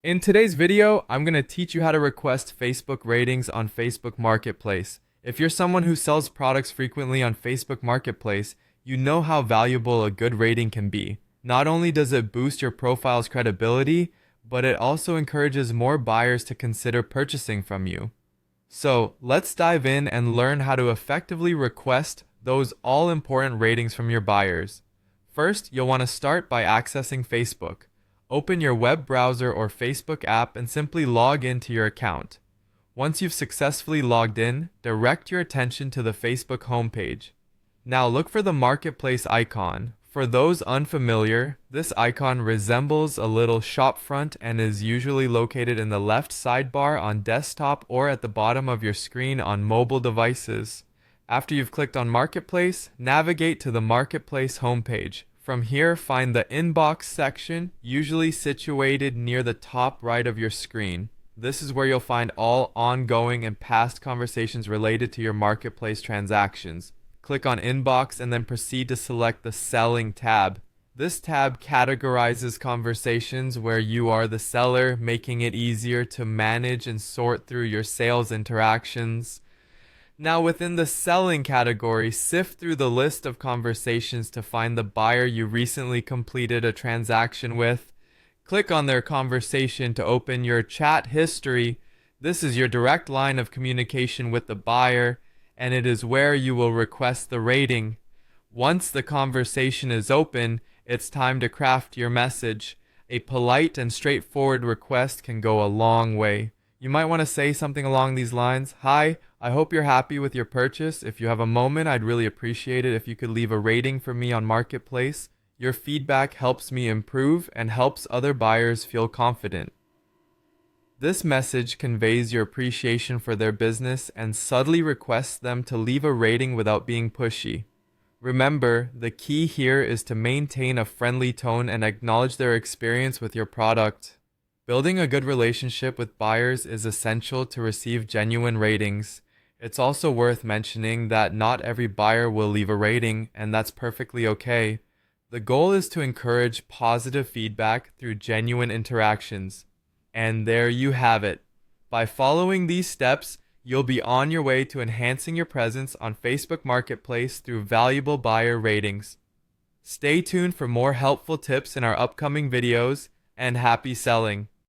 In today's video, I'm going to teach you how to request Facebook ratings on Facebook Marketplace. If you're someone who sells products frequently on Facebook Marketplace, you know how valuable a good rating can be. Not only does it boost your profile's credibility, but it also encourages more buyers to consider purchasing from you. So let's dive in and learn how to effectively request those all-important ratings from your buyers. First, you'll want to start by accessing Facebook. Open your web browser or Facebook app and simply log into your account. Once you've successfully logged in, direct your attention to the Facebook homepage. Now look for the Marketplace icon. For those unfamiliar, this icon resembles a little shopfront and is usually located in the left sidebar on desktop or at the bottom of your screen on mobile devices. After you've clicked on Marketplace, navigate to the Marketplace homepage. From here, find the Inbox section, usually situated near the top right of your screen. This is where you'll find all ongoing and past conversations related to your Marketplace transactions. Click on Inbox and then proceed to select the Selling tab. This tab categorizes conversations where you are the seller, making it easier to manage and sort through your sales interactions. Now within the selling category, sift through the list of conversations to find the buyer you recently completed a transaction with. Click on their conversation to open your chat history. This is your direct line of communication with the buyer, and it is where you will request the rating. Once the conversation is open, it's time to craft your message. A polite and straightforward request can go a long way. You might want to say something along these lines. Hi, I hope you're happy with your purchase. If you have a moment, I'd really appreciate it if you could leave a rating for me on Marketplace. Your feedback helps me improve and helps other buyers feel confident. This message conveys your appreciation for their business and subtly requests them to leave a rating without being pushy. Remember, the key here is to maintain a friendly tone and acknowledge their experience with your product. Building a good relationship with buyers is essential to receive genuine ratings. It's also worth mentioning that not every buyer will leave a rating, and that's perfectly okay. The goal is to encourage positive feedback through genuine interactions. And there you have it. By following these steps, you'll be on your way to enhancing your presence on Facebook Marketplace through valuable buyer ratings. Stay tuned for more helpful tips in our upcoming videos, and happy selling!